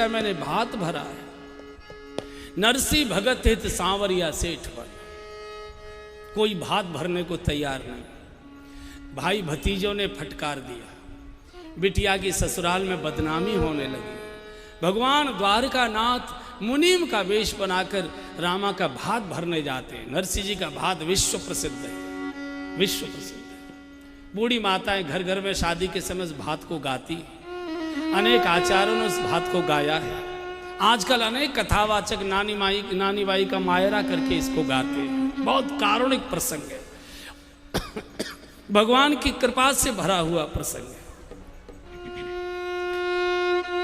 क्या मैंने भात भरा है। नरसी भगत हित सांवरिया सेठ बन, कोई भात भरने को तैयार नहीं। भाई भतीजों ने फटकार दिया, बिटिया की ससुराल में बदनामी होने लगी। भगवान द्वारका नाथ मुनीम का वेश बनाकर रामा का भात भरने जाते हैं। नरसिंह जी का भात विश्व प्रसिद्ध है, विश्व प्रसिद्ध है। बूढ़ी माताएं घर घर में शादी के समय इस भात को गाती, अनेक आचार्यों ने उस भात को गाया है। आजकल अनेक कथावाचक नानी बाई का मायरा करके इसको गाते हैं। बहुत कारुणिक प्रसंग है, भगवान की कृपा से भरा हुआ प्रसंग है।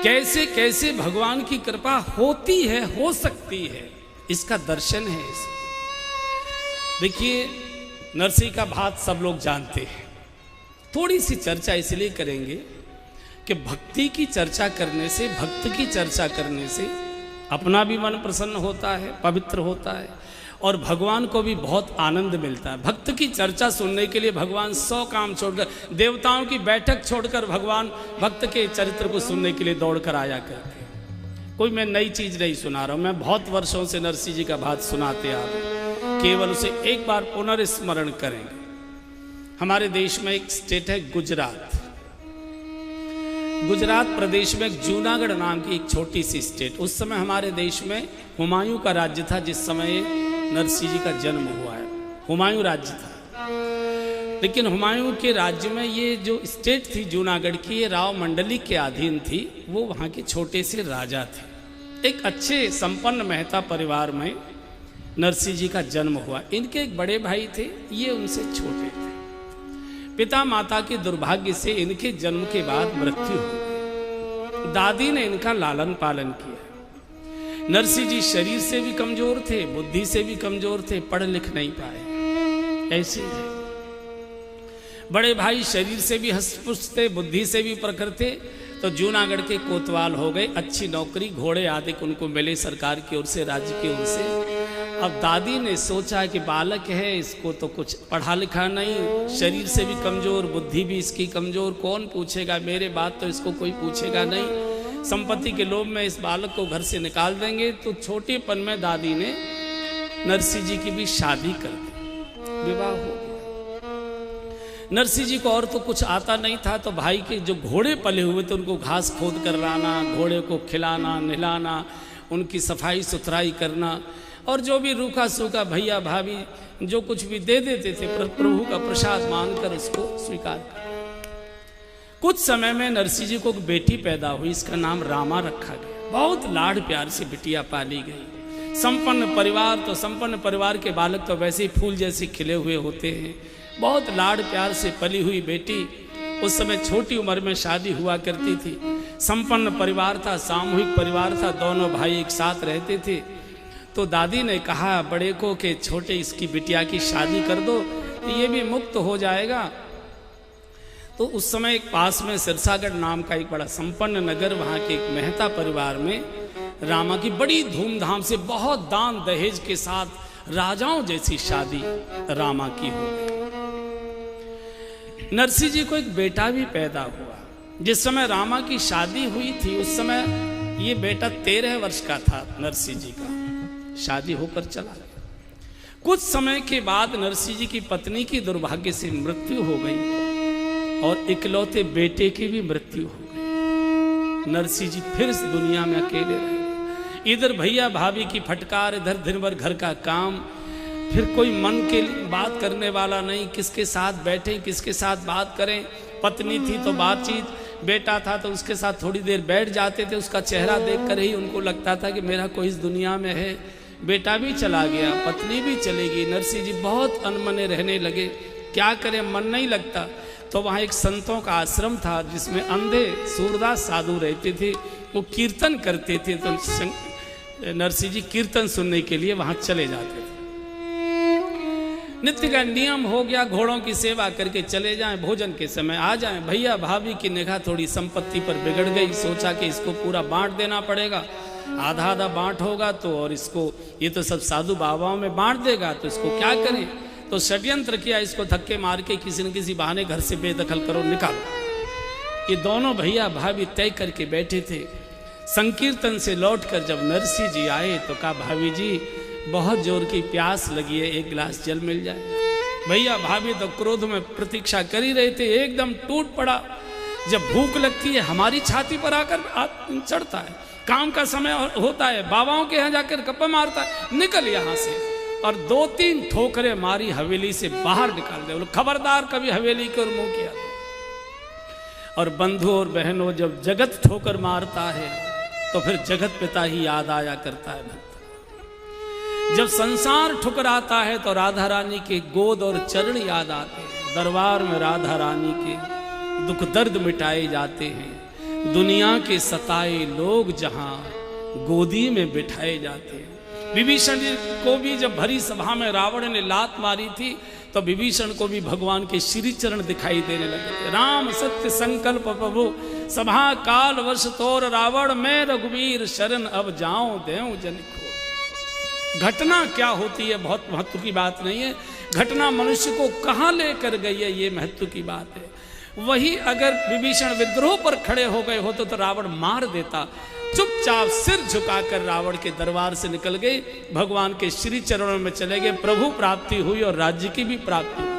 कैसे कैसे भगवान की कृपा होती है, हो सकती है, इसका दर्शन है। देखिए, नरसिंह का भात सब लोग जानते हैं। थोड़ी सी चर्चा इसलिए करेंगे कि भक्ति की चर्चा करने से, भक्त की चर्चा करने से अपना भी मन प्रसन्न होता है, पवित्र होता है, और भगवान को भी बहुत आनंद मिलता है। भक्त की चर्चा सुनने के लिए भगवान 100 काम छोड़कर, देवताओं की बैठक छोड़कर भगवान भक्त के चरित्र को सुनने के लिए दौड़कर आया करते हैं। कोई मैं नई चीज नहीं सुना रहा हूं, मैं बहुत वर्षों से नरसिंह जी का भात सुनाते आ रहा हूं। केवल उसे एक बार पुनर्स्मरण करेंगे। हमारे देश में एक स्टेट है गुजरात। गुजरात प्रदेश में एक जूनागढ़ नाम की एक छोटी सी स्टेट। उस समय हमारे देश में हुमायूं का राज्य था, जिस समय नरसिंह जी का जन्म हुआ है। हुमायूं राज्य था, लेकिन हुमायूं के राज्य में ये जो स्टेट थी जूनागढ़ की, ये राव मंडली के अधीन थी। वो वहाँ के छोटे से राजा थे। एक अच्छे संपन्न मेहता परिवार में नरसिंह जी का जन्म हुआ। इनके एक बड़े भाई थे, ये उनसे छोटे थे। पिता माता के दुर्भाग्य से इनके जन्म के बाद मृत्यु हो गई। दादी ने इनका लालन पालन किया। नरसिंह जी शरीर से भी कमजोर थे, बुद्धि से भी कमजोर थे, पढ़ लिख नहीं पाए। ऐसे ही बड़े भाई शरीर से भी हष्टपुष्ट थे, बुद्धि से भी प्रखर थे, तो जूनागढ़ के कोतवाल हो गए। अच्छी नौकरी, घोड़े आदि उनको मिले सरकार की ओर से, राज्य की ओर से। अब दादी ने सोचा कि बालक है, इसको तो कुछ पढ़ा लिखा नहीं, शरीर से भी कमजोर, बुद्धि भी इसकी कमजोर, कौन पूछेगा मेरे बात, तो इसको कोई पूछेगा नहीं। संपत्ति के लोभ में इस बालक को घर से निकाल देंगे। तो छोटेपन में दादी ने नरसिंह जी की भी शादी कर दी, विवाह हो गया। नरसिंह जी को और तो कुछ आता नहीं था, तो भाई के जो घोड़े पले हुए थे उनको घास खोद कर लाना, घोड़े को खिलाना नहलाना, उनकी सफाई सुथराई करना, और जो भी रूखा सूखा भैया भाभी जो कुछ भी दे देते थे, प्रभु का प्रसाद मानकर उसको स्वीकार कर। कुछ समय में नरसिंह जी को एक बेटी पैदा हुई, इसका नाम रामा रखा गया। बहुत लाड़ प्यार से बिटिया पाली गई। संपन्न परिवार, तो संपन्न परिवार के बालक तो वैसे ही फूल जैसे खिले हुए होते हैं। बहुत लाड़ प्यार से पली हुई बेटी। उस समय छोटी उम्र में शादी हुआ करती थी। संपन्न परिवार था, सामूहिक परिवार था, दोनों भाई एक साथ रहते थे। तो दादी ने कहा बड़े को कि छोटे इसकी बिटिया की शादी कर दो, तो ये भी मुक्त हो जाएगा। तो उस समय एक पास में सिरसागढ़ नाम का एक बड़ा संपन्न नगर, वहाँ के एक मेहता परिवार में रामा की बड़ी धूमधाम से, बहुत दान दहेज के साथ राजाओं जैसी शादी रामा की हो गई। नरसिंह जी को एक बेटा भी पैदा हुआ। जिस समय रामा की शादी हुई थी, उस समय ये बेटा 13 वर्ष का था। नरसिंह जी का शादी होकर चला गया। कुछ समय के बाद नरसिंह जी की पत्नी की दुर्भाग्य से मृत्यु हो गई, और इकलौते बेटे की भी मृत्यु हो गई। नरसिंह जी फिर इस दुनिया में अकेले रहे। इधर भैया भाभी की फटकार, इधर दिन भर घर का काम, फिर कोई मन के बात करने वाला नहीं, किसके साथ बैठे, किसके साथ बात करें। पत्नी थी तो बातचीत, बेटा था तो उसके साथ थोड़ी देर बैठ जाते थे। उसका चेहरा देख कर ही उनको लगता था कि मेरा कोई इस दुनिया में है। बेटा भी चला गया, पत्नी भी चली गई। नरसिंह जी बहुत अनमने रहने लगे। क्या करें, मन नहीं लगता। तो वहाँ एक संतों का आश्रम था, जिसमें अंधे सूरदास साधु रहते थे। वो कीर्तन करते थे, तो नरसिंह जी कीर्तन सुनने के लिए वहाँ चले जाते थे। नित्य का नियम हो गया, घोड़ों की सेवा करके चले जाएं, भोजन के समय आ जाएं। भैया भाभी की निगाह थोड़ी संपत्ति पर बिगड़ गई। सोचा कि इसको पूरा बांट देना पड़ेगा, आधा आधा बांट होगा तो, और इसको ये तो सब साधु बाबाओं में बांट देगा, तो इसको क्या करें। तो षड्यंत्र किया, इसको धक्के मार के किसी न किसी बहाने घर से बेदखल करो, निकालो। ये दोनों भैया भाभी तय करके बैठे थे। संकीर्तन से लौटकर जब नरसिंह जी आए तो कहा भाभी जी बहुत जोर की प्यास लगी है, एक गिलास जल मिल जाए। भैया भाभी तो क्रोध में प्रतीक्षा कर ही रहे थे, एकदम टूट पड़ा। जब भूख लगती है हमारी छाती पर आकर चढ़ता है, काम का समय होता है, बाबाओं के यहाँ जाकर गप्पा मारता है, निकल यहाँ से। और 2-3 ठोकरें मारी, हवेली से बाहर निकाल दे, बोलो खबरदार कभी हवेली की ओर मुंह किया। और बंधु और बहनों, जब जगत ठोकर मारता है तो फिर जगत पिता ही याद आया करता है भक्त। जब संसार ठुकराता है तो राधा रानी के गोद और चरण याद आते हैं। दरबार में राधा रानी के दुख दर्द मिटाए जाते हैं। दुनिया के सताए लोग जहां गोदी में बिठाए जाते हैं। विभीषण को भी जब भरी सभा में रावण ने लात मारी थी तो विभीषण को भी भगवान के श्री चरण दिखाई देने लगे थे। राम सत्य संकल्प प्रभु सभा काल वर्ष तोर रावण मैं रघुवीर शरण अब जाऊं देऊं जन को। घटना क्या होती है बहुत महत्व की बात नहीं है, घटना मनुष्य को कहाँ लेकर गई है ये महत्व की बात है। वही अगर विभीषण विद्रोह पर खड़े हो गए होते तो रावण मार देता। चुपचाप सिर झुकाकर रावण के दरबार से निकल गए, भगवान के श्री चरणों में चले गए। प्रभु प्राप्ति हुई और राज्य की भी प्राप्ति हुई।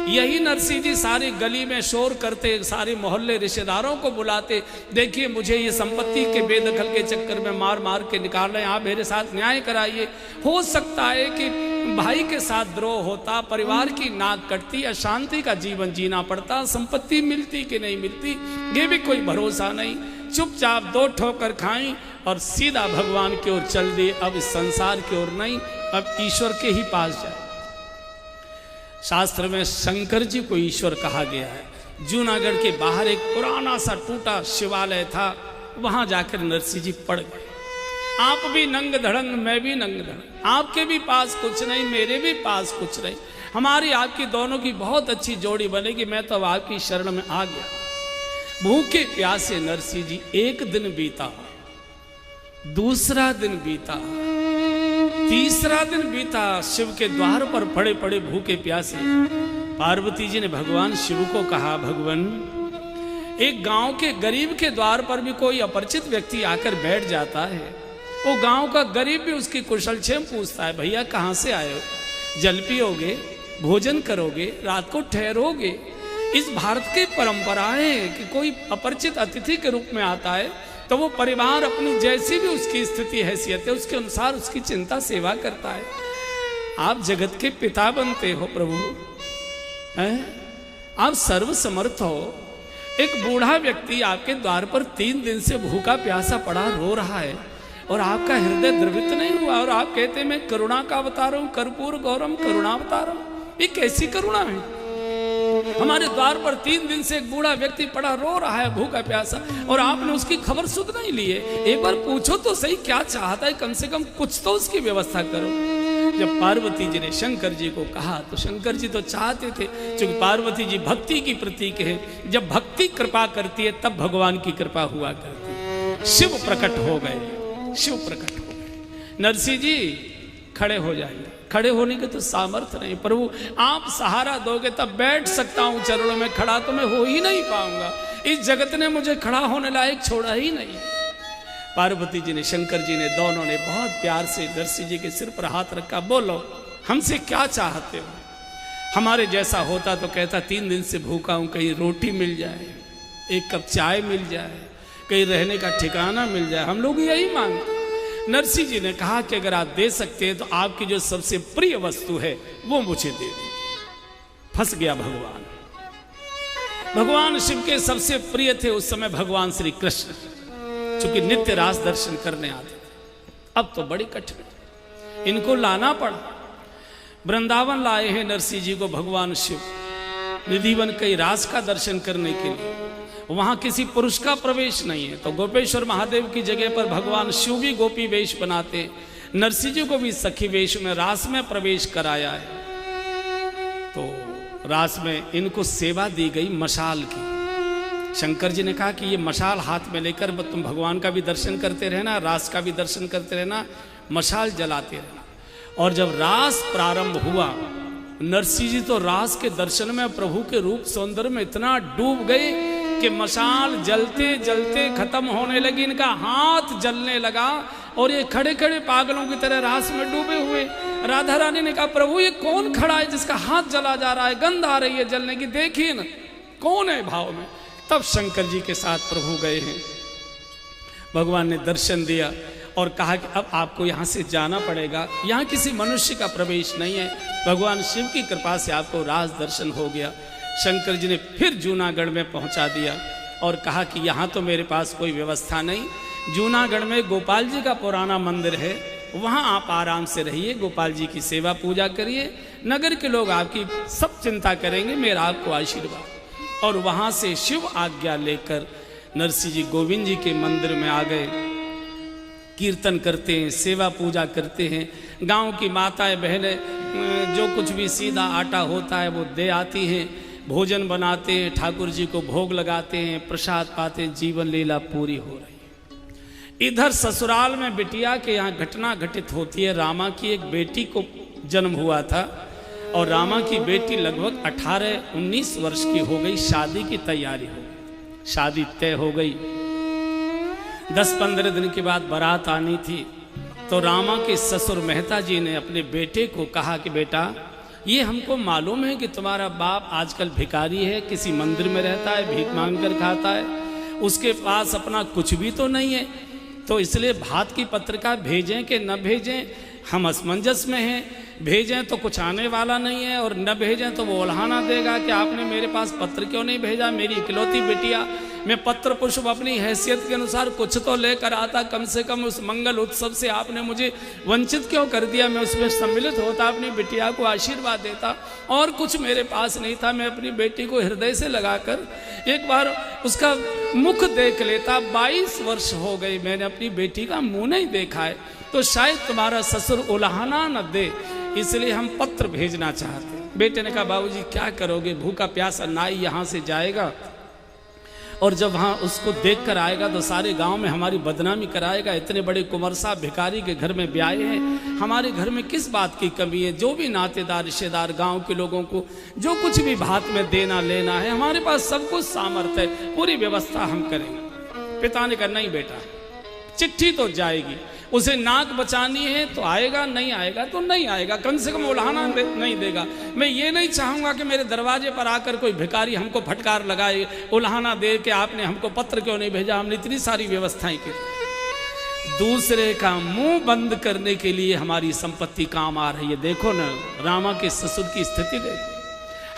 यही नरसिंह जी सारी गली में शोर करते, सारे मोहल्ले रिश्तेदारों को बुलाते, देखिए मुझे ये संपत्ति के बेदखल के चक्कर में मार मार के निकाल रहे हैं, आप मेरे साथ न्याय कराइए। हो सकता है कि भाई के साथ द्रोह होता, परिवार की नाक कटती, अशांति का जीवन जीना पड़ता, संपत्ति मिलती कि नहीं मिलती ये भी कोई भरोसा नहीं। चुपचाप 2 ठोकर खाई और सीधा भगवान की ओर चल दिए। अब इस संसार की ओर नहीं, अब ईश्वर के ही पास जाए। शास्त्र में शंकर जी को ईश्वर कहा गया है। जूनागढ़ के बाहर एक पुराना सा टूटा शिवालय था, वहां जाकर नरसिंह जी पड़ गए। आप भी नंग धड़ंग, मैं भी नंग धड़ंग, आपके भी पास कुछ नहीं, मेरे भी पास कुछ नहीं, हमारी आपकी दोनों की बहुत अच्छी जोड़ी बनेगी। मैं तो आपकी शरण में आ गया। भूखे प्यासे नरसिंह जी, एक दिन बीता, दूसरा दिन बीता, तीसरा दिन बीता, शिव के द्वार पर पड़े पड़े भूखे प्यासे। पार्वती जी ने भगवान शिव को कहा, भगवान एक गांव के गरीब के द्वार पर भी कोई अपरिचित व्यक्ति आकर बैठ जाता है, वो गांव का गरीब भी उसकी कुशलक्षेम पूछता है, भैया कहाँ से आए हो, जल पियोगे, भोजन करोगे, रात को ठहरोगे। इस भारत की परंपरा है कि कोई अपरिचित अतिथि के रूप में आता है तो वो परिवार अपनी जैसी भी उसकी स्थिति हैसियत है उसके अनुसार उसकी चिंता सेवा करता है। आप जगत के पिता बनते हो प्रभु, हैं? आप सर्व समर्थ हो। एक बूढ़ा व्यक्ति आपके द्वार पर 3 दिन से भूखा प्यासा पड़ा रो रहा है और आपका हृदय द्रवित नहीं हुआ और आप कहते मैं करुणा का अवतार हूं, कर्पूर गौरम करुणावतारम। ये कैसी करुणा है? हमारे द्वार पर 3 दिन से एक बूढ़ा व्यक्ति पड़ा रो रहा है भूखा प्यासा और आपने उसकी खबर सुध नहीं ली है। एक बार पूछो तो सही क्या चाहता है, कम से कम कुछ तो उसकी व्यवस्था करो। जब पार्वती जी ने शंकर जी को कहा तो शंकर जी तो चाहते थे, क्योंकि पार्वती जी भक्ति की प्रतीक है, जब भक्ति कृपा करती है तब भगवान की कृपा हुआ करती है। शिव प्रकट हो गए, शिव प्रकट हो गए। नरसिंह जी खड़े हो जाएंगे, खड़े होने के तो सामर्थ्य नहीं, प्रभु आप सहारा दोगे तब बैठ सकता हूं चरणों में, खड़ा तो मैं हो ही नहीं पाऊंगा। इस जगत ने मुझे खड़ा होने लायक छोड़ा ही नहीं। पार्वती जी ने, शंकर जी ने, दोनों ने बहुत प्यार से नरसिंह जी के सिर पर हाथ रखा, बोलो हमसे क्या चाहते हो? हमारे जैसा होता तो कहता 3 दिन से भूखा हूं, कहीं रोटी मिल जाए, 1 कप चाय मिल जाए, कहीं रहने का ठिकाना मिल जाए, हम लोग यही मांगते। नरसिंह जी ने कहा कि अगर आप दे सकते हैं तो आपकी जो सबसे प्रिय वस्तु है वो मुझे दे दीजिए। फंस गया भगवान। भगवान शिव के सबसे प्रिय थे उस समय भगवान श्री कृष्ण, चूंकि नित्य रास दर्शन करने आते थे। अब तो बड़ी कठिन, इनको लाना पड़ा। वृंदावन लाए हैं नरसिंह जी को भगवान शिव, निधिवन कई रास का दर्शन करने के लिए। वहां किसी पुरुष का प्रवेश नहीं है, तो गोपेश्वर महादेव की जगह पर भगवान शिव भी गोपी वेश बनाते, नरसिंह जी को भी सखी वेश में रास में प्रवेश कराया है। तो रास में इनको सेवा दी गई मशाल की। शंकर जी ने कहा कि ये मशाल हाथ में लेकर तुम भगवान का भी दर्शन करते रहना, रास का भी दर्शन करते रहना, मशाल जलाते रहना। और जब रास प्रारंभ हुआ, नरसिंह जी तो रास के दर्शन में प्रभु के रूप सौंदर्य में इतना डूब गए कि कि मशाल जलते जलते खत्म होने लगी, इनका हाथ जलने लगा और ये खड़े खड़े पागलों की तरह रास में डूबे हुए। राधा रानी ने कहा प्रभु ये कौन खड़ा है जिसका हाथ जला जा रहा है, गंध आ रही है जलने की, देखिए ना कौन है भाव में। तब शंकर जी के साथ प्रभु गए हैं। भगवान ने दर्शन दिया और कहा कि अब आपको यहाँ से जाना पड़ेगा, यहाँ किसी मनुष्य का प्रवेश नहीं है। भगवान शिव की कृपा से आपको राज दर्शन हो गया। शंकर जी ने फिर जूनागढ़ में पहुँचा दिया और कहा कि यहाँ तो मेरे पास कोई व्यवस्था नहीं, जूनागढ़ में गोपाल जी का पुराना मंदिर है, वहाँ आप आराम से रहिए, गोपाल जी की सेवा पूजा करिए, नगर के लोग आपकी सब चिंता करेंगे, मेरा आपको आशीर्वाद। और वहाँ से शिव आज्ञा लेकर नरसिंह जी गोविंद जी के मंदिर में आ गए। कीर्तन करते हैं, सेवा पूजा करते हैं। गांव की माताएं बहनें जो कुछ भी सीधा आटा होता है वो दे आती हैं, भोजन बनाते हैं, ठाकुर जी को भोग लगाते हैं, प्रसाद पाते हैं, जीवन लीला पूरी हो रही है। इधर ससुराल में बिटिया के यहाँ घटना घटित होती है। रामा की एक बेटी को जन्म हुआ था और रामा की बेटी लगभग 18-19 वर्ष की हो गई, शादी की तैयारी हो गई, शादी तय हो गई। 10-15 दिन के बाद बारात आनी थी तो रामा के ससुर मेहता जी ने अपने बेटे को कहा कि बेटा ये हमको मालूम है कि तुम्हारा बाप आजकल भिखारी है, किसी मंदिर में रहता है, भीख मांग कर खाता है, उसके पास अपना कुछ भी तो नहीं है, तो इसलिए भात की पत्रिका भेजें कि न भेजें, हम असमंजस में हैं, भेजें तो कुछ आने वाला नहीं है और न भेजें तो वो उल्हाना देगा कि आपने मेरे पास पत्र क्यों नहीं भेजा, मेरी इकलौती बिटिया, मैं पत्र पुष्प अपनी हैसियत के अनुसार कुछ तो लेकर आता, कम से कम उस मंगल उत्सव से आपने मुझे वंचित क्यों कर दिया, मैं उसमें सम्मिलित होता, अपनी बिटिया को आशीर्वाद देता, और कुछ मेरे पास नहीं था, मैं अपनी बेटी को हृदय से लगाकर एक बार उसका मुख देख लेता। 22 वर्ष हो गई मैंने अपनी बेटी का मुंह नहीं देखा है, तो शायद तुम्हारा ससुर उल्हाना न दे, इसलिए हम पत्र भेजना चाहते हैं। बेटे ने कहा बाबूजी क्या करोगे, भूखा प्यासा नाई यहाँ से जाएगा और जब वहाँ उसको देख कर आएगा तो सारे गांव में हमारी बदनामी कराएगा, इतने बड़े कुंवर साहब भिखारी के घर में ब्याहे हैं, हमारे घर में किस बात की कमी है, जो भी नातेदार रिश्तेदार गांव के लोगों को जो कुछ भी भात में देना लेना है हमारे पास सब कुछ सामर्थ्य है, पूरी व्यवस्था हम करेंगे। पिता ने कहा नहीं बेटा, चिट्ठी तो जाएगी, उसे नाक बचानी है तो आएगा, नहीं आएगा तो नहीं आएगा, कम से कम उल्हाना नहीं देगा। मैं ये नहीं चाहूँगा कि मेरे दरवाजे पर आकर कोई भिखारी हमको फटकार लगाए, उल्हाना दे के आपने हमको पत्र क्यों नहीं भेजा, हमने इतनी सारी व्यवस्थाएं की। दूसरे का मुंह बंद करने के लिए हमारी संपत्ति काम आ रही है। देखो ना रामा के ससुर की स्थिति देखो,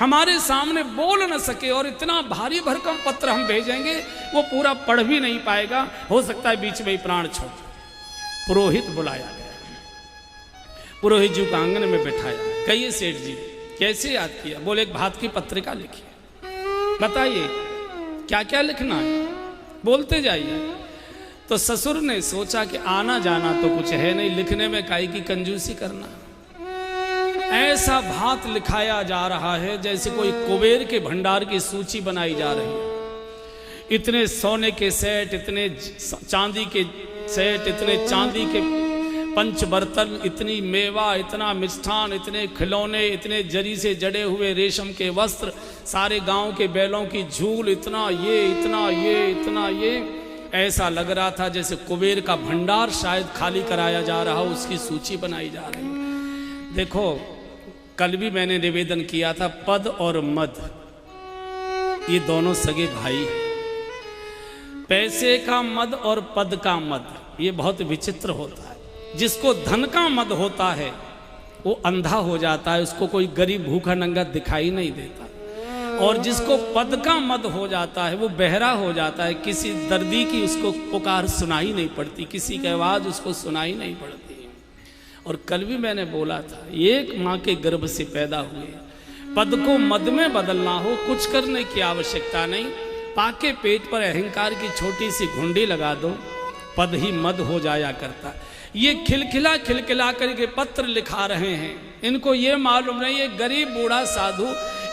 हमारे सामने बोल न सके और इतना भारी भरकम पत्र हम भेजेंगे वो पूरा पढ़ भी नहीं पाएगा, हो सकता है बीच में ही प्राण छोड़। पुरोहित बुलाया गया, पुरोहित जी को आंगन में बैठाया, कहिए सेठ जी कैसे याद किया, बोले एक भात की पत्रिका लिखी, बताइए क्या क्या लिखना है, बोलते जाइए। तो ससुर ने सोचा कि आना जाना तो कुछ है नहीं, लिखने में काई की कंजूसी करना। ऐसा भात लिखाया जा रहा है जैसे कोई कुबेर के भंडार की सूची बनाई जा रही है। इतने सोने के सेट, इतने चांदी के सेट, इतने चांदी के पंच बर्तन, इतनी मेवा, इतना मिष्ठान, इतने खिलौने, इतने जरी से जड़े हुए रेशम के वस्त्र, सारे गांव के बैलों की झूल, इतना ये इतना ये इतना ये। ऐसा लग रहा था जैसे कुबेर का भंडार शायद खाली कराया जा रहा हो, उसकी सूची बनाई जा रही है। देखो कल भी मैंने निवेदन किया था, पद और मद ये दोनों सगे भाई हैं। पैसे का मद और पद का मद ये बहुत विचित्र होता है। जिसको धन का मद होता है वो अंधा हो जाता है, उसको कोई गरीब भूखा नंगा दिखाई नहीं देता, और जिसको पद का मद हो जाता है वो बहरा हो जाता है, किसी दर्दी की उसको पुकार सुनाई नहीं पड़ती, किसी की आवाज़ उसको सुनाई नहीं पड़ती। और कल भी मैंने बोला था एक माँ के गर्भ से पैदा हुए, पद को मद में बदलना हो कुछ करने की आवश्यकता नहीं, पाके पेट पर अहंकार की छोटी सी घुंडी लगा दो, पद ही मद हो जाया करता। ये खिलखिला खिलखिला करके पत्र लिखा रहे हैं, इनको ये मालूम नहीं ये गरीब बूढ़ा साधु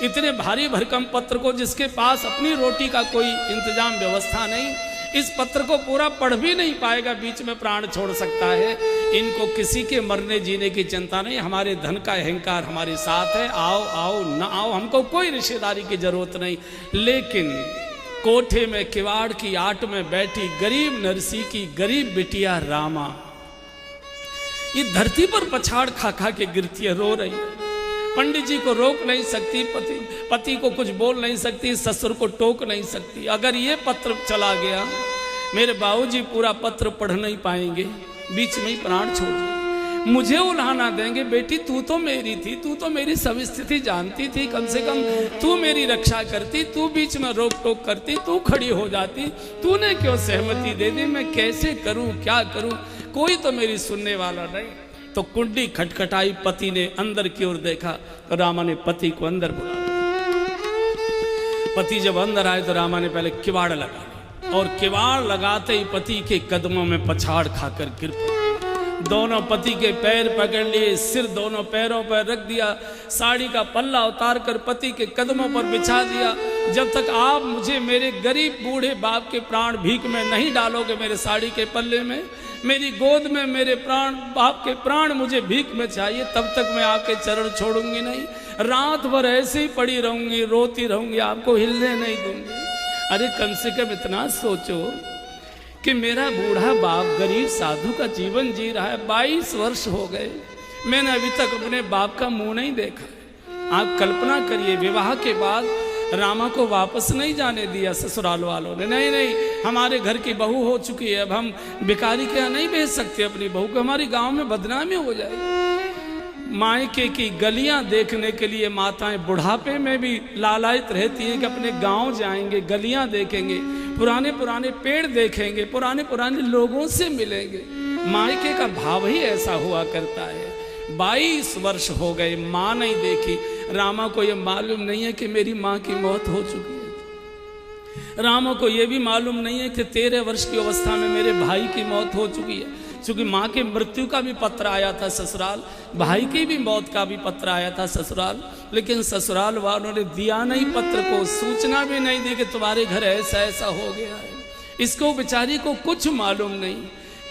इतने भारी भरकम पत्र को, जिसके पास अपनी रोटी का कोई इंतजाम व्यवस्था नहीं, इस पत्र को पूरा पढ़ भी नहीं पाएगा, बीच में प्राण छोड़ सकता है। इनको किसी के मरने जीने की चिंता नहीं, हमारे धन का अहंकार हमारे साथ है, आओ आओ न आओ, हमको कोई रिश्तेदारी की जरूरत नहीं। लेकिन कोठे में किवाड़ की आट में बैठी गरीब नरसी की गरीब बिटिया रामा ये धरती पर पछाड़ खा खा के गिरती है, रो रही है। पंडित जी को रोक नहीं सकती, पति को कुछ बोल नहीं सकती, ससुर को टोक नहीं सकती। अगर ये पत्र चला गया मेरे बाबूजी पूरा पत्र पढ़ नहीं पाएंगे, बीच में ही प्राण छोड़ देंगे, मुझे उल्हाना देंगे। बेटी तू तो मेरी थी, तू तो मेरी सब स्थिति जानती थी, कम से कम तू मेरी रक्षा करती, तू बीच में रोक टोक करती, तू खड़ी हो जाती, तूने क्यों सहमति दे दी? मैं कैसे करूं, क्या करूं? कोई तो मेरी सुनने वाला नहीं। तो कुंडी खटखटाई, पति ने अंदर की ओर देखा तो रामा ने पति को अंदर बुलाया। पति जब अंदर आए तो रामा ने पहले किवाड़ लगा और किवाड़ लगाते ही पति के कदमों में पछाड़ खाकर गिर पड़े। दोनों पति के पैर पकड़ लिए, सिर दोनों पैरों पर रख दिया, साड़ी का पल्ला उतार कर पति के कदमों पर बिछा दिया। जब तक आप मुझे मेरे गरीब बूढ़े बाप के प्राण भीख में नहीं डालोगे, मेरे साड़ी के पल्ले में, मेरी गोद में मेरे प्राण बाप के प्राण मुझे भीख में चाहिए, तब तक मैं आपके चरण छोड़ूंगी नहीं। रात भर ऐसे ही पड़ी रहूंगी, रोती रहूंगी, आपको हिलने नहीं दूंगी। अरे कम से कम इतना सोचो कि मेरा बूढ़ा बाप गरीब साधु का जीवन जी रहा है, 22 वर्ष हो गए, मैंने अभी तक अपने बाप का मुंह नहीं देखा। आप कल्पना करिए, विवाह के बाद रामा को वापस नहीं जाने दिया ससुराल वालों ने। नहीं नहीं, हमारे घर की बहू हो चुकी है, अब हम भिखारी के यहाँ नहीं भेज सकते अपनी बहू को, हमारी गांव में बदनामी हो जाएगी। मायके की गलियां देखने के लिए माताएं बुढ़ापे में भी लालायित रहती हैं कि अपने गांव जाएंगे, गलियां देखेंगे, पुराने पुराने पेड़ देखेंगे, पुराने पुराने लोगों से मिलेंगे। मायके का भाव ही ऐसा हुआ करता है। 22 वर्ष हो गए, माँ नहीं देखी। रामा को यह मालूम नहीं है कि मेरी माँ की मौत हो चुकी है। रामा को यह भी मालूम नहीं है कि 13 वर्ष की अवस्था में मेरे भाई की मौत हो चुकी है। क्योंकि माँ के मृत्यु का भी पत्र आया था ससुराल, भाई की भी मौत का भी पत्र आया था ससुराल, लेकिन ससुराल वालों ने दिया नहीं पत्र को, सूचना भी नहीं दी कि तुम्हारे घर ऐसा ऐसा हो गया है। इसको बेचारी को कुछ मालूम नहीं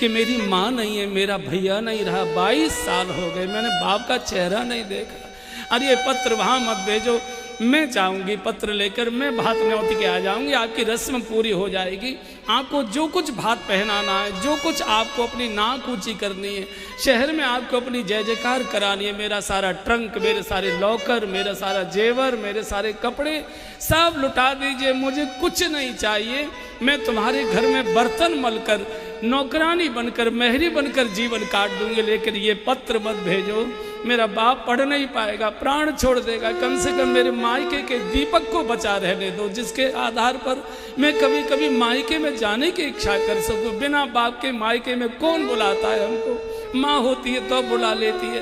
कि मेरी माँ नहीं है, मेरा भैया नहीं रहा, 22 साल हो गए, मैंने बाप का चेहरा नहीं देखा। अरे ये पत्र वहाँ मत भेजो, मैं जाऊंगी पत्र लेकर, मैं भात न्योती के आ जाऊंगी, आपकी रस्म पूरी हो जाएगी। आपको जो कुछ भात पहनाना है, जो कुछ आपको अपनी नाक ऊंची करनी है, शहर में आपको अपनी जय जयकार करानी है, मेरा सारा ट्रंक, मेरे सारे लॉकर, मेरा सारा जेवर, मेरे सारे कपड़े सब लुटा दीजिए, मुझे कुछ नहीं चाहिए। मैं तुम्हारे घर में बर्तन मलकर, नौकरानी बनकर, मेहरी बनकर जीवन काट दूंगी, लेकिन ये पत्र मत भेजो, मेरा बाप पढ़ नहीं पाएगा, प्राण छोड़ देगा। कम से कम मेरे मायके के दीपक को बचा रहने दो, जिसके आधार पर मैं कभी कभी मायके में जाने की इच्छा कर सकूं। बिना बाप के मायके में कौन बुलाता है हमको? माँ होती है तो बुला लेती है,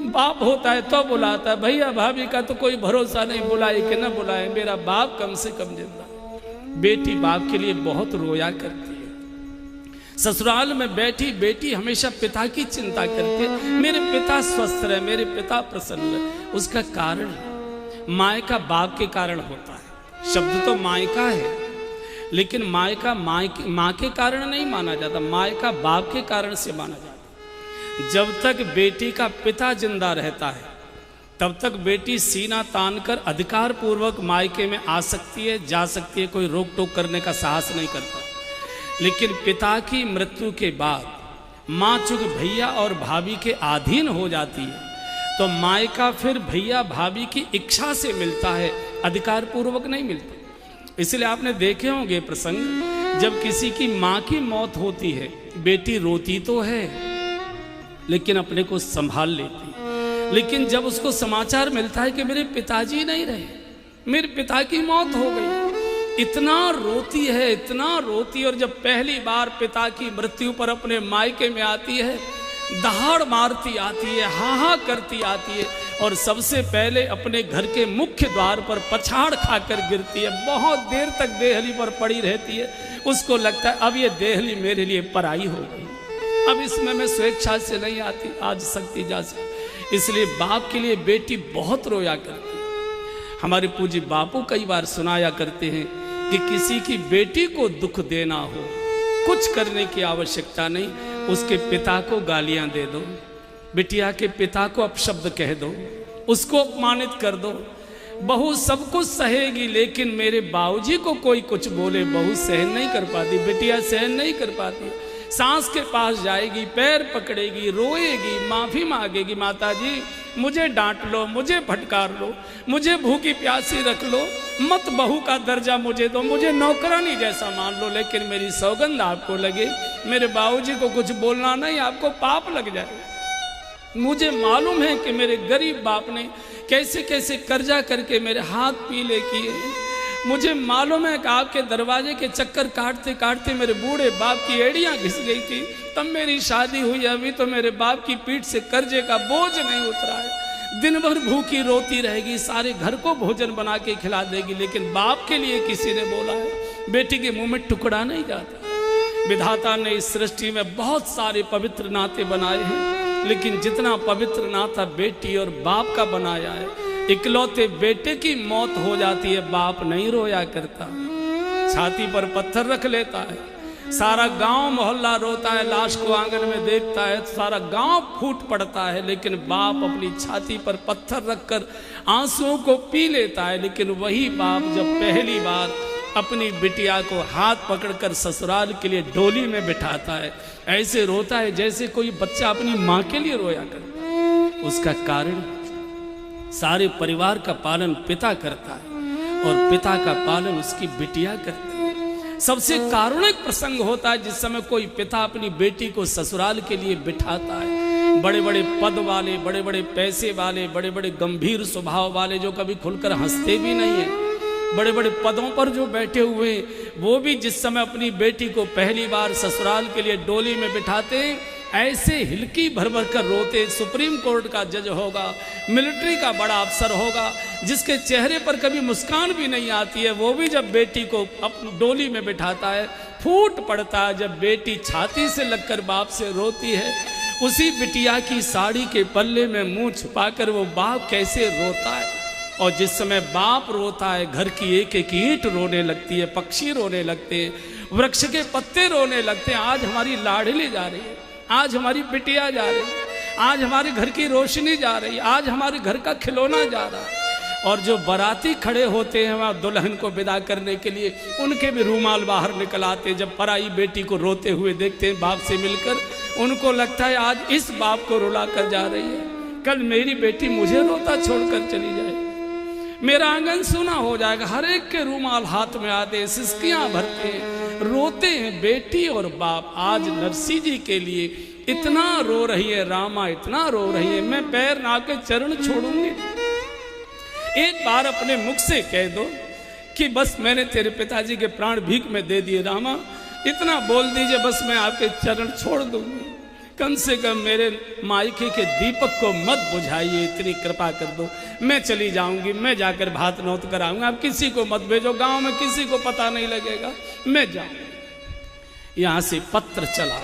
बाप होता है तो बुलाता है, भैया भाभी का तो कोई भरोसा नहीं, बुलाए कि न बुलाए, मेरा बाप कम से कम जिंदा। बेटी बाप के लिए बहुत रोया करती है। ससुराल में बैठी बेटी हमेशा पिता की चिंता करती है, मेरे पिता स्वस्थ रहे, मेरे पिता प्रसन्न रहे। उसका कारण मायका बाप के कारण होता है। शब्द तो मायका है, लेकिन मायका माँ के कारण नहीं माना जाता, मायका बाप के कारण से माना जाता। जब तक बेटी का पिता जिंदा रहता है तब तक बेटी सीना तान कर अधिकार पूर्वक मायके में आ सकती है, जा सकती है, कोई रोक टोक करने का साहस नहीं करता। लेकिन पिता की मृत्यु के बाद माँ चूंकि भैया और भाभी के अधीन हो जाती है, तो मायका फिर भैया भाभी की इच्छा से मिलता है, अधिकार पूर्वक नहीं मिलता। इसलिए आपने देखे होंगे प्रसंग, जब किसी की माँ की मौत होती है, बेटी रोती तो है लेकिन अपने को संभाल लेती है। लेकिन जब उसको समाचार मिलता है कि मेरे पिताजी नहीं रहे, मेरे पिता की मौत हो गई, इतना रोती है, इतना रोती है। और जब पहली बार पिता की मृत्यु पर अपने मायके में आती है, दहाड़ मारती आती है, हाहा करती आती है, और सबसे पहले अपने घर के मुख्य द्वार पर पछाड़ खाकर गिरती है। बहुत देर तक देहली पर पड़ी रहती है। उसको लगता है अब ये देहली मेरे लिए पराई हो गई, अब इसमें मैं स्वेच्छा से नहीं आती, आज सकती जा सकती। इसलिए बाप के लिए बेटी बहुत रोया करती है। हमारे पूज्य बापू कई बार सुनाया करते हैं कि किसी की बेटी को दुख देना हो, कुछ करने की आवश्यकता नहीं, उसके पिता को गालियां दे दो, बिटिया के पिता को अपशब्द कह दो, उसको अपमानित कर दो, बहू सब कुछ सहेगी, लेकिन मेरे बाबूजी को कोई कुछ बोले बहू सहन नहीं कर पाती, बिटिया सहन नहीं कर पाती। सास के पास जाएगी, पैर पकड़ेगी, रोएगी, माफी मांगेगी, माता जी मुझे डांट लो, मुझे फटकार लो, मुझे भूखी प्यासी रख लो, मत बहू का दर्जा मुझे दो, मुझे नौकरानी जैसा मान लो, लेकिन मेरी सौगंध आपको लगे मेरे बाबूजी को कुछ बोलना नहीं, आपको पाप लग जाएगा। मुझे मालूम है कि मेरे गरीब बाप ने कैसे कैसे कर्जा करके मेरे हाथ पीले किए। मुझे मालूम है कि आपके दरवाजे के चक्कर काटते काटते मेरे बूढ़े बाप की एड़ियां घिस गई थी, तब मेरी शादी हुई। अभी तो मेरे बाप की पीठ से कर्जे का बोझ नहीं उतरा है। दिन भर भूखी रोती रहेगी, सारे घर को भोजन बना के खिला देगी, लेकिन बाप के लिए किसी ने बोला है बेटी के मुंह में टुकड़ा नहीं जाता। विधाता ने इस सृष्टि में बहुत सारे पवित्र नाते बनाए हैं, लेकिन जितना पवित्र नाता बेटी और बाप का बनाया है, इकलौते बेटे की मौत हो जाती है, बाप नहीं रोया करता, छाती पर पत्थर रख लेता है। सारा गांव मोहल्ला रोता है, लाश को आंगन में देखता है, सारा गांव फूट पड़ता है, लेकिन बाप अपनी छाती पर पत्थर रखकर आंसुओं को पी लेता है। लेकिन वही बाप जब पहली बार अपनी बिटिया को हाथ पकड़कर ससुराल के लिए डोली में बिठाता है, ऐसे रोता है जैसे कोई बच्चा अपनी माँ के लिए रोया करता। उसका कारण सारे परिवार का पालन पिता करता है और पिता का पालन उसकी बिटिया करती है। सबसे कारुणिक प्रसंग होता है जिस समय कोई पिता अपनी बेटी को ससुराल के लिए बिठाता है। बड़े बड़े पद वाले, बड़े बड़े पैसे वाले, बड़े बड़े गंभीर स्वभाव वाले, जो कभी खुलकर हंसते भी नहीं है, बड़े बड़े पदों पर जो बैठे हुए, वो भी जिस समय अपनी बेटी को पहली बार ससुराल के लिए डोली में बिठाते हैं, ऐसे हिलकी भर भर कर रोते। सुप्रीम कोर्ट का जज होगा, मिलिट्री का बड़ा अफसर होगा, जिसके चेहरे पर कभी मुस्कान भी नहीं आती है, वो भी जब बेटी को अपनी डोली में बिठाता है फूट पड़ता है। जब बेटी छाती से लगकर बाप से रोती है, उसी बिटिया की साड़ी के पल्ले में मुंह छुपाकर वो बाप कैसे रोता है। और जिस समय बाप रोता है, घर की एक एक ईंट रोने लगती है, पक्षी रोने लगते हैं, वृक्ष के पत्ते रोने लगते हैं। आज हमारी लाडली जा रही है, आज हमारी बिटिया जा रही है, आज हमारे घर की रोशनी जा रही है, आज हमारे घर का खिलौना जा रहा है। और जो बाराती खड़े होते हैं वहाँ दुल्हन को विदा करने के लिए, उनके भी रूमाल बाहर निकल आते। जब पराई बेटी को रोते हुए देखते हैं बाप से मिलकर, उनको लगता है आज इस बाप को रुला कर जा रही है, कल मेरी बेटी मुझे रोता छोड़कर चली जाए, मेरा आंगन सूना हो जाएगा। हर एक के रूमाल हाथ में आते, सिसकियां भरते, रोते हैं बेटी और बाप। आज नरसी जी के लिए इतना रो रही है रामा, इतना रो रही है, मैं पैर ना के चरण छोड़ूंगी। एक बार अपने मुख से कह दो कि बस मैंने तेरे पिताजी के प्राण भीख में दे दिए रामा, इतना बोल दीजिए बस मैं आपके चरण छोड़ दूंगी। कम से कम मेरे मायके के दीपक को मत बुझाइए, इतनी कृपा कर दो, मैं चली जाऊंगी, मैं जाकर भात नौत कराऊंगा, आप किसी को मत भेजो, गांव में किसी को पता नहीं लगेगा, मैं जाऊंगी। यहां से पत्र चला,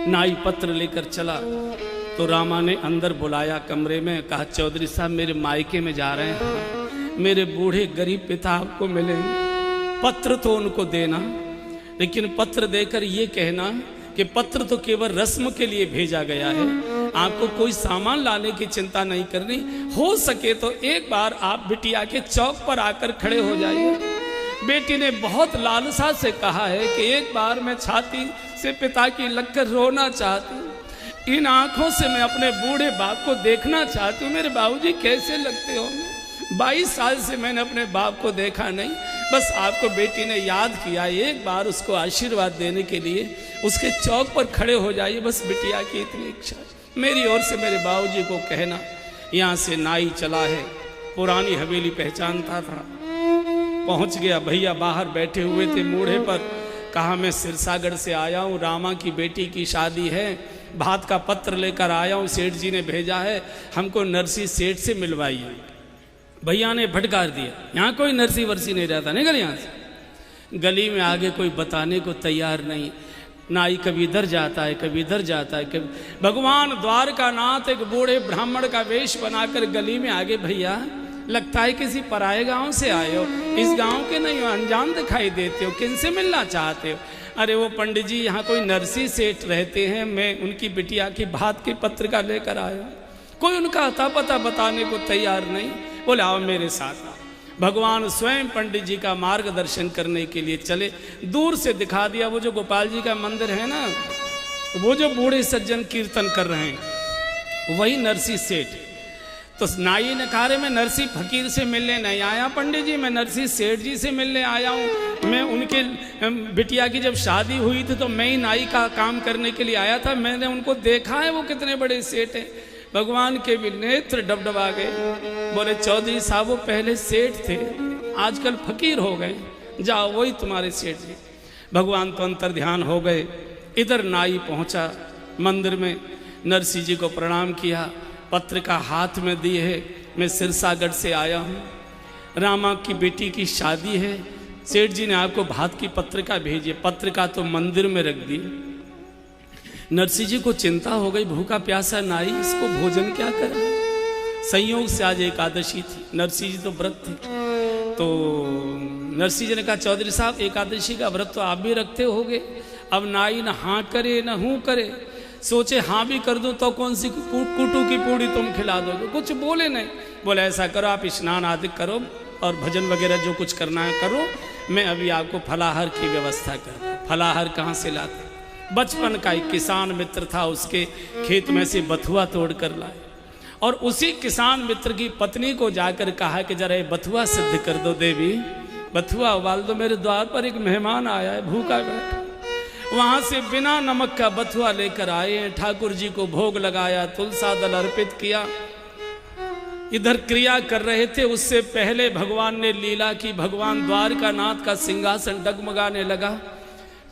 नाई पत्र लेकर चला तो रामा ने अंदर बुलाया कमरे में, कहा चौधरी साहब मेरे मायके में जा रहे हैं, मेरे बूढ़े गरीब पिता आपको मिलेंगे, पत्र तो उनको देना, लेकिन पत्र देकर ये कहना कि पत्र तो केवल रस्म के लिए भेजा गया है, आपको कोई सामान लाने की चिंता नहीं करनी, हो सके तो एक बार आप बिटिया के चौक पर आकर खड़े हो जाइए। बेटी ने बहुत लालसा से कहा है कि एक बार मैं छाती से पिता की लगकर रोना चाहती हूँ, इन आंखों से मैं अपने बूढ़े बाप को देखना चाहती हूँ, मेरे बाबूजी कैसे लगते होंगे, 22 साल से मैंने अपने बाप को देखा नहीं, बस आपको बेटी ने याद किया, एक बार उसको आशीर्वाद देने के लिए उसके चौक पर खड़े हो जाइए, बस बिटिया की इतनी इच्छा, मेरी ओर से मेरे बाबूजी को कहना। यहाँ से नाई चला है, पुरानी हवेली पहचानता था, पहुँच गया, भैया बाहर बैठे हुए थे मूढ़े पर, कहा मैं सिरसागढ़ से आया हूँ, रामा की बेटी की शादी है, भात का पत्र लेकर आया हूँ, सेठ जी ने भेजा है, हमको नरसी सेठ से मिलवाइए। भैया ने फटकार दिया, यहाँ कोई नरसी वर्सी नहीं रहता, निकल यहाँ से। गली में आगे कोई बताने को तैयार नहीं, नाई कभी इधर जाता है, कभी इधर जाता है, कभी भगवान द्वारकानाथ एक बूढ़े ब्राह्मण का वेश बनाकर गली में आगे, भैया लगता है किसी पराये गांव से आए हो, इस गांव के नहीं हो, अनजान दिखाई देते हो, किनसे मिलना चाहते हो? अरे वो पंडित जी यहाँ कोई नरसी सेठ रहते हैं, मैं उनकी बिटिया की भात की पत्रिका लेकर आया। कोई उनका अता पता बताने को तैयार नहीं। बोले आओ मेरे साथ आओ। भगवान स्वयं पंडित जी का मार्गदर्शन करने के लिए चले। दूर से दिखा दिया वो जो गोपाल जी का मंदिर है ना, वो जो बूढ़े सज्जन कीर्तन कर रहे हैं वही नरसी सेठ। तो नाई ने कहा, मैं नरसी फकीर से मिलने नहीं आया पंडित जी, मैं नरसी सेठ जी से मिलने आया हूँ। मैं उनके बिटिया की जब शादी हुई थी तो मैं ही नाई का काम करने के लिए आया था, मैंने उनको देखा है वो कितने बड़े सेठ हैं। भगवान के भी नेत्र डबडबा गए। बोले चौधरी साहब वो पहले सेठ थे, आजकल फकीर हो गए, जाओ वही तुम्हारे सेठ जी। भगवान तो अंतर ध्यान हो गए। इधर नाई पहुंचा मंदिर में, नरसिंह जी को प्रणाम किया, पत्रिका हाथ में दी है, मैं सिरसागढ़ से आया हूँ, रामा की बेटी की शादी है, सेठ जी ने आपको भात की पत्रिका भेजी। पत्रिका तो मंदिर में रख दी। नरसिंह जी को चिंता हो गई, भूखा प्यासा नाई, इसको भोजन क्या करें। संयोग से आज एकादशी थी, नरसिंह जी तो व्रत थे। तो नरसिंह जी ने कहा चौधरी साहब एकादशी का व्रत तो आप भी रखते होगे। अब नाई न हाँ करे न हूँ करे, सोचे हाँ भी कर दूं तो कौन सी कुटू की पूड़ी तुम खिला दोगे, कुछ बोले नहीं। बोले ऐसा करो आप स्नान आदि करो और भजन वगैरह जो कुछ करना है करो, मैं अभी आपको फलाहार की व्यवस्था कर। फलाहार कहाँ से लाते, बचपन का एक किसान मित्र था, उसके खेत में से बथुआ तोड़ कर लाए और उसी किसान मित्र की पत्नी को जाकर कहा कि जरा ये बथुआ सिद्ध कर दो देवी, बथुआ उबाल दो, मेरे द्वार पर एक मेहमान आया है भूखा बैठा। वहां से बिना नमक का बथुआ लेकर आए हैं, ठाकुर जी को भोग लगाया, तुलसा दल अर्पित किया। इधर क्रिया कर रहे थे, उससे पहले भगवान ने लीला की। भगवान द्वारकानाथ का सिंहासन डगमगाने लगा।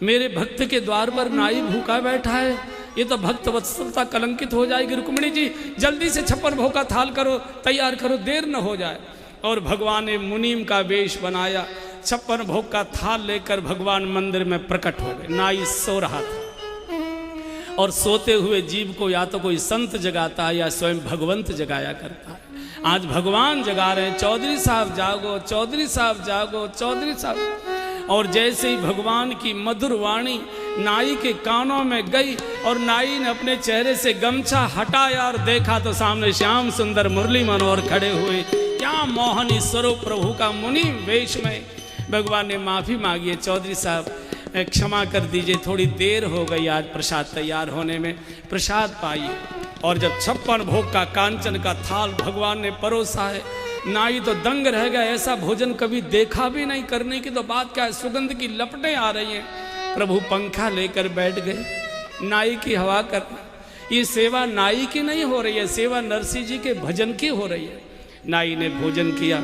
मेरे भक्त के द्वार पर नाई भूखा बैठा है, ये तो भक्त वत्सलता कलंकित हो जाएगी। रुक्मिणी जी जल्दी से 56 भोग का थाल करो, तैयार करो, देर न हो जाए। और भगवान ने मुनीम का वेश बनाया, 56 भोग का थाल लेकर भगवान मंदिर में प्रकट हो गए। नाई सो रहा था और सोते हुए जीव को या तो कोई संत जगाता है या स्वयं भगवंत जगाया करता है। आज भगवान जगा रहे हैं, चौधरी साहब जागो, चौधरी साहब जागो, चौधरी साहब। और जैसे ही भगवान की मधुर वाणी नाई के कानों में गई और नाई ने अपने चेहरे से गमछा हटाया और देखा तो सामने श्याम सुंदर मुरली मनोहर खड़े हुए। क्या मोहनी स्वरूप प्रभु का मुनि वेश में। भगवान ने माफ़ी मांगी, चौधरी साहब क्षमा कर दीजिए, थोड़ी देर हो गई आज प्रसाद तैयार होने में, प्रसाद पाइए। और जब 56 भोग का कांचन का थाल भगवान ने परोसा है, नाई तो दंग रह गया, ऐसा भोजन कभी देखा भी नहीं, करने की तो बात क्या है, सुगंध की लपटें आ रही हैं। प्रभु पंखा लेकर बैठ गए, नाई की हवा कर। ये सेवा नाई की नहीं हो रही है, सेवा नरसिंह जी के भजन की हो रही है। नाई ने भोजन किया,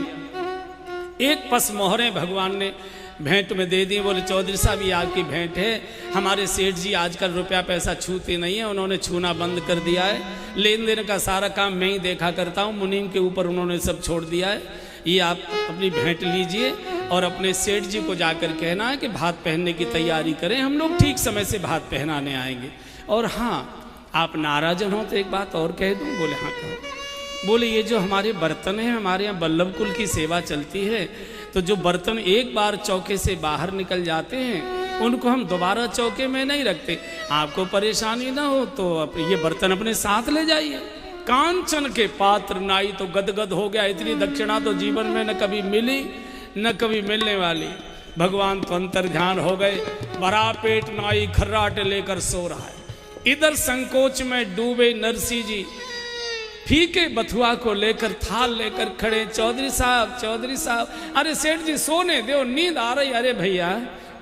एक पस मोहरें भगवान ने भेंट में दे दी। बोले चौधरी साहब ये आपकी भेंट है, हमारे सेठ जी आजकल रुपया पैसा छूते नहीं है, उन्होंने छूना बंद कर दिया है, लेन देन का सारा काम मैं ही देखा करता हूँ, मुनीम के ऊपर उन्होंने सब छोड़ दिया है, ये आप अपनी भेंट लीजिए और अपने सेठ जी को जाकर कहना है कि भात पहनने की तैयारी करें, हम लोग ठीक समय से भात पहनाने आएंगे। और हाँ आप नाराज हो तो एक बात और कह दूँ। बोले हाँ कहो। बोले ये जो हमारे बर्तन हैं, हमारे यहाँ बल्लभ कुल की सेवा चलती है, तो जो बर्तन एक बार चौके से बाहर निकल जाते हैं उनको हम दोबारा चौके में नहीं रखते, आपको परेशानी ना हो तो ये बर्तन अपने साथ ले जाइए। कांचन के पात्र नाई तो गदगद हो गया, इतनी दक्षिणा तो जीवन में न कभी मिली न कभी मिलने वाली। भगवान तो अंतर्ध्यान हो गए, भरा पेट नाई खर्राटे लेकर सो रहा है। इधर संकोच में डूबे नरसिंह जी फीके बथुआ को लेकर थाल लेकर खड़े, चौधरी साहब, चौधरी साहब, अरे सेठ जी सोने दो, नींद आ रही। अरे भैया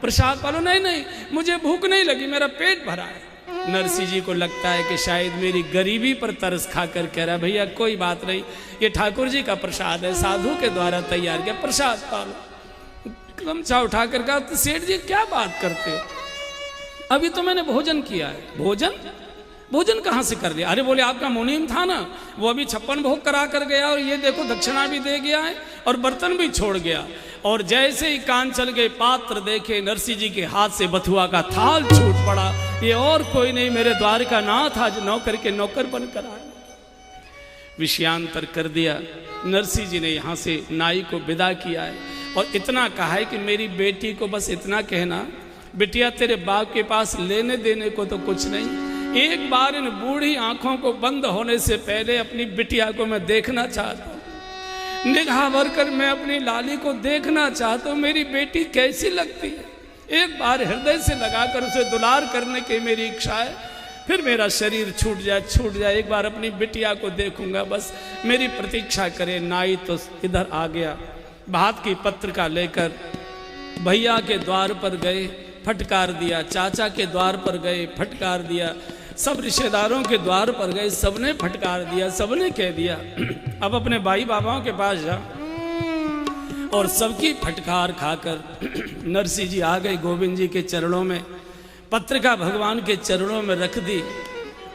प्रसाद पालो। नहीं नहीं मुझे भूख नहीं लगी, मेरा पेट भरा है। नरसिंह जी को लगता है कि शायद मेरी गरीबी पर तरस खाकर कह रहा, भैया कोई बात नहीं, ये ठाकुर जी का प्रसाद है, साधु के द्वारा तैयार किया, प्रसाद पालो। गमछा उठाकर कहा, तो सेठ जी क्या बात करते हो, अभी तो मैंने भोजन किया है। भोजन भोजन कहाँ से कर लिया? अरे बोले आपका मुनीम था ना, वो अभी 56 भोग करा कर गया और ये देखो दक्षिणा भी दे गया है और बर्तन भी छोड़ गया। और जैसे ही कांचन के पात्र देखे, नरसिंह जी के हाथ से बथुआ का थाल छूट पड़ा। ये और कोई नहीं, मेरे द्वारकानाथ आज नौकर के नौकर बनकर आए। विषयांतर कर दिया। नरसिंह जी ने यहाँ से नाई को विदा किया है और इतना कहा है कि मेरी बेटी को बस इतना कहना, बिटिया तेरे बाप के पास लेने देने को तो कुछ नहीं, एक बार इन बूढ़ी आंखों को बंद होने से पहले अपनी बिटिया को मैं देखना चाहता हूँ। निगाह भरकर मैं अपनी लाली को देखना चाहता हूँ, मेरी बेटी कैसी लगती है। एक बार हृदय से लगाकर उसे दुलार करने की मेरी इच्छा है। फिर मेरा शरीर छूट जाए, एक बार अपनी बिटिया को देखूंगा, बस मेरी प्रतीक्षा करे। नाई तो इधर आ गया, भात की पत्रिका लेकर भैया के द्वार पर गए, फटकार दिया। चाचा के द्वार पर गए, फटकार दिया। सब रिश्तेदारों के द्वार पर गए, सबने फटकार दिया। सबने कह दिया अब अपने भाई बाबाओं के पास जा। और सबकी फटकार खाकर नरसिंह जी आ गए गोविंद जी के चरणों में, पत्रिका भगवान के चरणों में रख दी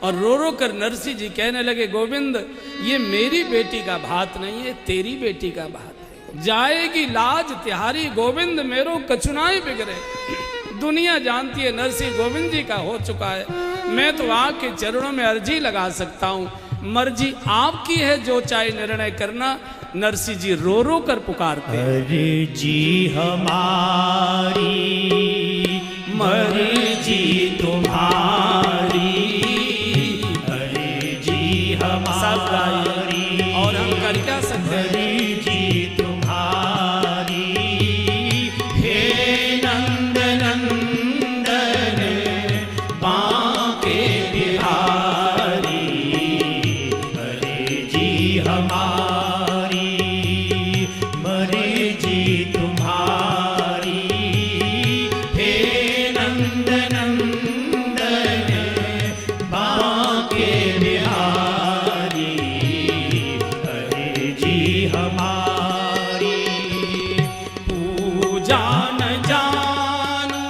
और रो रो कर नरसिंह जी कहने लगे, गोविंद ये मेरी बेटी का भात नहीं है, तेरी बेटी का भात है। जाएगी लाज तिहारी गोविंद मेरो कछुनाई बिगड़े। दुनिया जानती है नरसिंह गोविंद जी का हो चुका है। मैं तो आपके चरणों में अर्जी लगा सकता हूँ, मर्जी आपकी है, जो चाहे निर्णय करना। नरसिंह जी रो रो कर पुकारते, अर्जी हमारी मर्जी तुम्हारी, अर्जी हमारी और हम कर क्या सकते हैं। मर्जी तुम्हारी हे नंद नंदन बांके बिहारी, अर्जी हमारी मर्जी तुम्हारी हे नंद नंदन बांके बिहारी, अर्जी हमारी। पूजा न जानू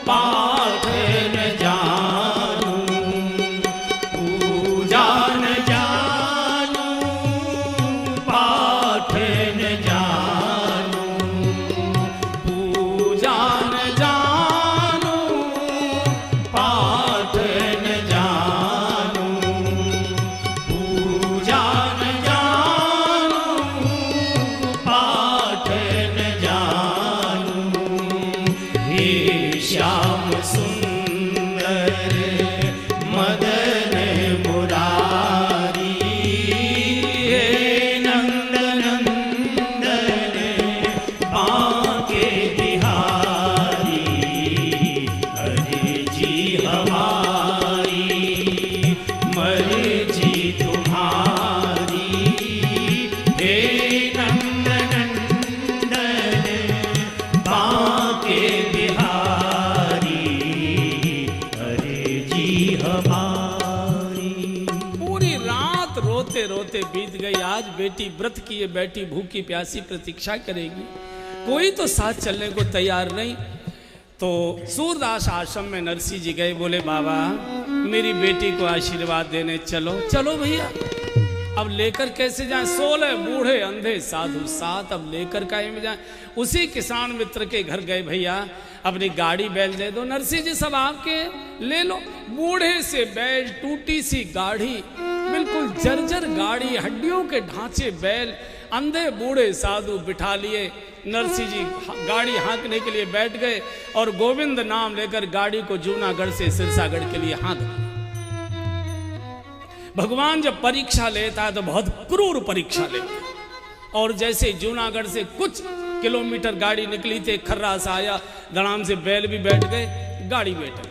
पाठ न जानू, पूजा न जानू पाठ न जानू, पूजा न जानू पाठ न जानू, पूजा न जानू पाठ न जानू। हे श्याम सुंदर मदन मुरारी, हे नंद नंदन बांके बिहारी, अर्जी हमारी मर्जी तुम्हारी हे नंद नंदन बांके बिहारी, अर्जी हमारी। पूरी रात रोते रोते बीत गई। आज बेटी व्रत किए बैठी भूखी प्यासी प्रतीक्षा करेगी, कोई तो साथ चलने को तैयार नहीं। तो सूरदास आश्रम में नरसिंह जी गए, बोले बाबा मेरी बेटी को आशीर्वाद देने चलो। चलो भैया, अब लेकर कैसे जाएं, 16 बूढ़े अंधे साधु साथ, अब लेकर काहे में जाएं। उसी किसान मित्र के घर गए, भैया अपनी गाड़ी बैल दे दो। नरसिंह जी सब आपके, ले लो। बूढ़े से बैल, टूटी सी गाड़ी, बिल्कुल जर्जर गाड़ी, हड्डियों के ढांचे बैल, अंधे बूढ़े साधु बिठा लिए। नरसिंह जी गाड़ी हाँकने के लिए बैठ गए और गोविंद नाम लेकर गाड़ी को जूनागढ़ से सिरसागढ़ के लिए हाँक। भगवान जब परीक्षा लेता है तो बहुत क्रूर परीक्षा लेता है। और जैसे जूनागढ़ से कुछ किलोमीटर गाड़ी निकली थी, खर्रा सा आया, धड़ाम से बैल भी बैठ गए, गाड़ी बैठ गई।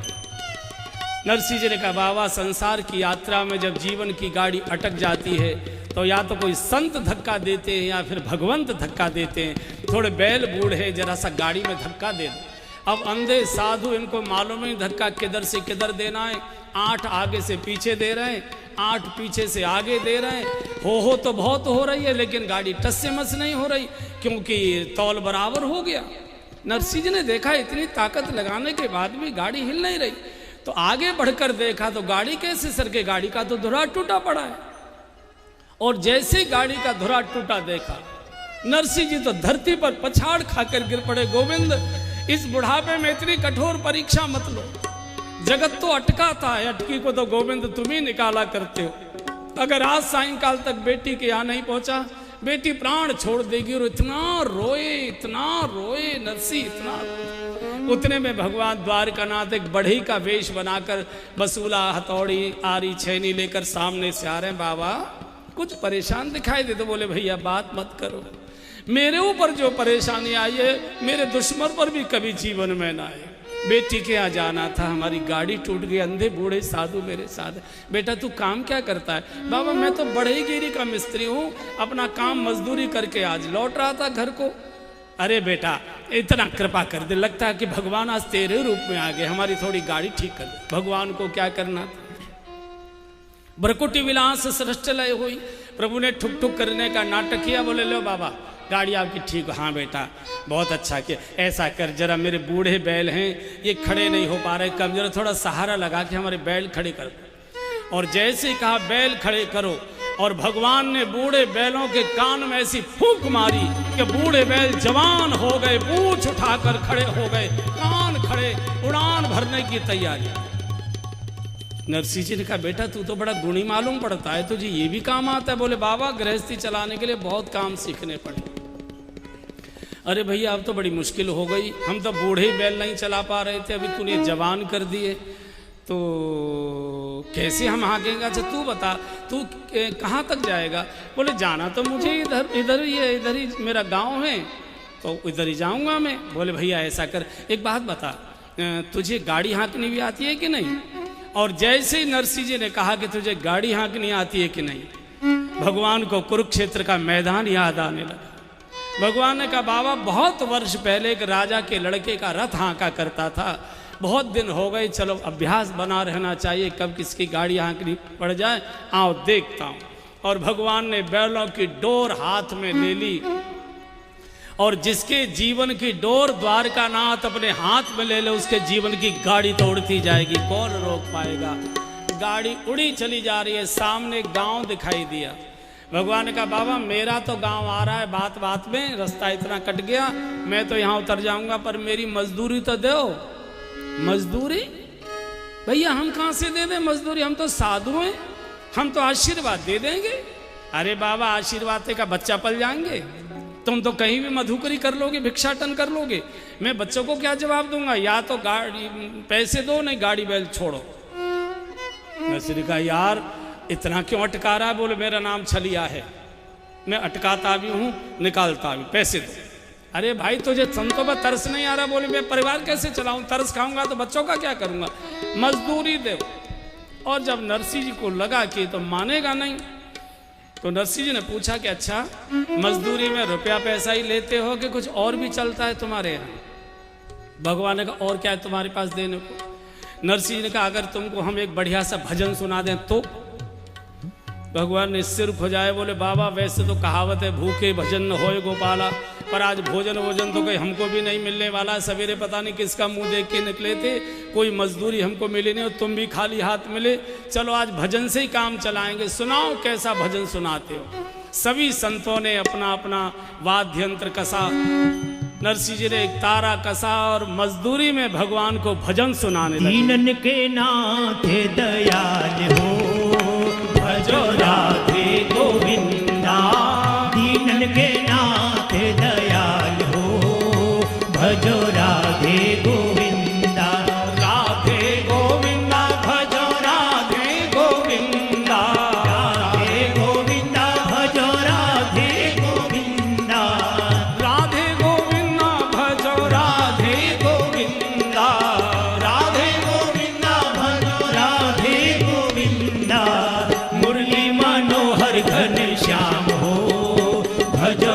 नरसिंह जी ने कहा, बाबा संसार की यात्रा में जब जीवन की गाड़ी अटक जाती है तो या तो कोई संत धक्का देते हैं या फिर भगवंत धक्का देते हैं। थोड़े बैल बूढ़े, जरा सा गाड़ी में धक्का दे दो। अब अंधे साधु, इनको मालूम नहीं धक्का किधर से किधर देना है। 8 आगे से पीछे दे रहे हैं, 8 पीछे से आगे दे रहे हैं। हो तो बहुत हो रही है, लेकिन गाड़ी टस से मस नहीं हो रही, क्योंकि तौल बराबर हो गया। नरसिंह जी ने देखा इतनी ताकत लगाने के बाद भी गाड़ी हिल नहीं रही, तो आगे बढ़कर देखा तो गाड़ी कैसे सरके, गाड़ी का तो धुरा टूटा पड़ा है। और जैसे गाड़ी का धुरा टूटा देखा, नरसिंह जी तो धरती पर पछाड़ खाकर गिर पड़े। गोविंद, इस बुढ़ापे में इतनी कठोर परीक्षा मत लो, जगत तो अटका था, अटकी को तो गोविंद तुम ही निकाला करते हो। अगर आज सायंकाल तक बेटी के यहाँ नहीं पहुंचा, बेटी प्राण छोड़ देगी। और इतना रोए नरसिंह, इतना रोए। उतने में भगवान द्वारकानाथ एक बढ़ई का वेश बनाकर बसूला, हथौड़ी, आरी, छैनी लेकर सामने से आ रहे हैं। बाबा कुछ परेशान दिखाई दे तो बोले भैया बात मत करो, मेरे ऊपर जो परेशानी आई है मेरे दुश्मन पर भी कभी जीवन में ना आए। बेटी के यहाँ जाना था, हमारी गाड़ी टूट गई, अंधे बूढ़े साधु मेरे साथ। बेटा तू काम क्या करता है? बाबा मैं तो बढ़ईगिरी का मिस्त्री हूँ, अपना काम मजदूरी करके आज लौट रहा था घर को। अरे बेटा इतना कृपा कर दे, लगता है कि भगवान आज तेरे रूप में आ गए, हमारी थोड़ी गाड़ी ठीक कर दे। भगवान को क्या करना था? भ्रकुटी विलास सृष्ट लय हुई, प्रभु ने ठुक ठुक करने का नाटक किया। बोले लो बाबा गाड़ी आपकी ठीक। हाँ बेटा बहुत अच्छा किया, ऐसा कर जरा मेरे बूढ़े बैल हैं ये खड़े नहीं हो पा रहे, कम जरा थोड़ा सहारा लगा के हमारे बैल खड़े कर दो। और जैसे कहा बैल खड़े करो, और भगवान ने बूढ़े बैलों के कान में ऐसी फूंक मारी कि बूढ़े बैल जवान हो गए, पूंछ उठाकर खड़े हो गए, कान खड़े, उड़ान भरने की तैयारी। नरसिंह जी ने कहा बेटा तू तो बड़ा गुणी मालूम पड़ता है, तुझे ये भी काम आता है? बोले बाबा गृहस्थी चलाने के लिए बहुत काम सीखने पड़े। अरे भैया अब तो बड़ी मुश्किल हो गई, हम तो बूढ़े ही बैल नहीं चला पा रहे थे, अभी तूने जवान कर दिए तो कैसे हम हाँकेंगे? अच्छा तू बता तू कहाँ तक जाएगा? बोले जाना तो मुझे इधर ही है, इधर ही मेरा गांव है, तो इधर ही जाऊंगा मैं। बोले भैया ऐसा कर, एक बात बता तुझे गाड़ी हाँकनी भी आती है कि नहीं? और जैसे ही नरसिंह जी ने कहा कि तुझे गाड़ी हाँकनी आती है कि नहीं, भगवान को कुरुक्षेत्र का मैदान याद आने लगा। भगवान ने कहा बाबा बहुत वर्ष पहले एक राजा के लड़के का रथ हाँका करता था, बहुत दिन हो गए, चलो अभ्यास बना रहना चाहिए, कब किसकी गाड़ी हाँकनी पड़ जाए, आओ देखता हूँ। और भगवान ने बैलों की डोर हाथ में ले ली, और जिसके जीवन की डोर द्वारकानाथ अपने हाथ में ले ले उसके जीवन की गाड़ी तो उड़ती जाएगी, कौन रोक पाएगा? गाड़ी उड़ी चली जा रही है, सामने गांव दिखाई दिया। भगवान ने कहा बाबा मेरा तो गांव आ रहा है, बात बात में रास्ता इतना कट गया, मैं तो यहाँ उतर जाऊंगा, पर मेरी मजदूरी तो दो। मजदूरी? भैया हम कहाँ से दे दें मजदूरी, हम तो साधु हैं, हम तो आशीर्वाद दे देंगे। अरे बाबा आशीर्वाद का बच्चा पल जाएंगे, तुम तो कहीं भी मधुकरी कर लोगे, भिक्षाटन कर लोगे, मैं बच्चों को क्या जवाब दूंगा? या तो गाड़ी पैसे दो, नहीं गाड़ी बैल छोड़ो। नरसिंह कहा यार इतना क्यों अटका रहा है? बोले मेरा नाम छलिया है, मैं अटकाता भी हूँ निकालता भी, पैसे दो। अरे भाई तुझे संतों पर तरस नहीं आ रहा? बोले मैं परिवार कैसे चलाऊं, तरस खाऊंगा तो बच्चों का क्या करूंगा, मजदूरी दो। और जब नरसिंह जी को लगा कि तो मानेगा नहीं, तो नरसिंह जी ने पूछा कि अच्छा मजदूरी में रुपया पैसा ही लेते हो कि कुछ और भी चलता है तुम्हारे यहाँ? भगवान ने कहा और क्या है तुम्हारे पास देने को? नरसिंह जी ने कहा अगर तुमको हम एक बढ़िया सा भजन सुना दें तो? भगवान ने सिर खुजाए, बोले बाबा वैसे तो कहावत है भूखे भजन न होए गोपाला, पर आज भोजन वोजन तो कोई हमको भी नहीं मिलने वाला। सवेरे पता नहीं किसका मुंह देख के निकले थे, कोई मजदूरी हमको मिली नहीं और तुम भी खाली हाथ मिले, चलो आज भजन से ही काम चलाएंगे, सुनाओ कैसा भजन सुनाते हो। सभी संतों ने अपना अपना वाद्य यंत्र कसा, नरसिंह जी ने एक तारा कसा और मजदूरी में भगवान को भजन सुनाने लगे। दीनन के नाथ दयाल हो भजो राधे गोविंदा, दीनन के नाथ दयाल हो भजो राधे गोविंदा, राधे गोविंदा भजो राधे गोविंदा, राधे गोविंदा भजो राधे गोविंदा, राधे गोविंदा भजो राधे गोविंदा, राधे गोविंदा भजो राधे गोविंदा, मुरली मनोहर घन श्याम हो भजो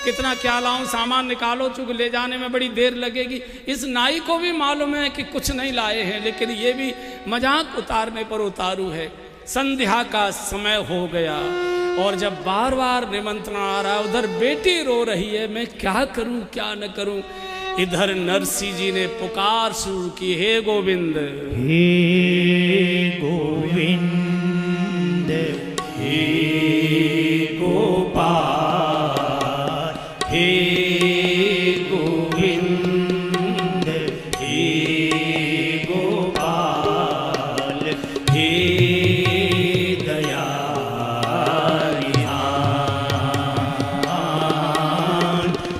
कितना क्या लाऊं, सामान निकालो, चूंकि ले जाने में बड़ी देर लगेगी। इस नाई को भी मालूम है कि कुछ नहीं लाए हैं, लेकिन ये भी मजाक उतारने पर उतारू है। संध्या का समय हो गया और जब बार बार निमंत्रण आ रहा है, उधर बेटी रो रही है, मैं क्या करूं क्या न करूं। इधर नरसिंह जी ने पुकार शुरू की, हे गोविंद, हे गोविंद, हे गोपाल, हे गोविंद, हे गोपाल, हे दयालिहान,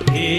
हे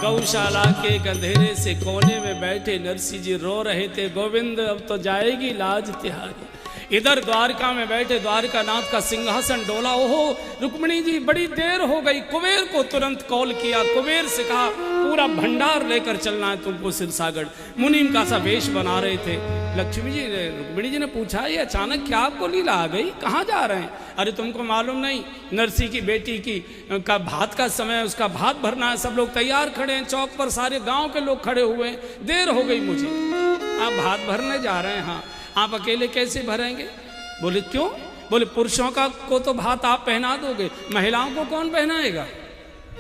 गौशाला के एक अंधेरे से कोने में बैठे नरसिंह जी रो रहे थे, गोविंद अब तो जाएगी लाज तिहारी। इधर द्वारका में बैठे द्वारकानाथ का सिंहासन डोला। ओहो रुक्मिणी जी, बड़ी देर हो गई। कुबेर को तुरंत कॉल किया, कुबेर से कहा पूरा भंडार लेकर चलना है तुमको सिरसागढ़। मुनीम का सा वेश बना रहे थे। लक्ष्मी जी ने, रुक्मिणी जी ने पूछा, ये अचानक क्या आपको लीला आ गई, कहाँ जा रहे हैं? अरे तुमको मालूम नहीं, नरसिंह की बेटी की का भात का समय, उसका भात भरना है, सब लोग तैयार खड़े हैं चौक पर, सारे गांव के लोग खड़े हुए हैं, देर हो गई मुझे। आप भात भरने जा रहे हैं? हाँ। आप अकेले कैसे भरेंगे? बोले क्यों? बोले पुरुषों का को तो भात आप पहना दोगे, महिलाओं को कौन पहनाएगा?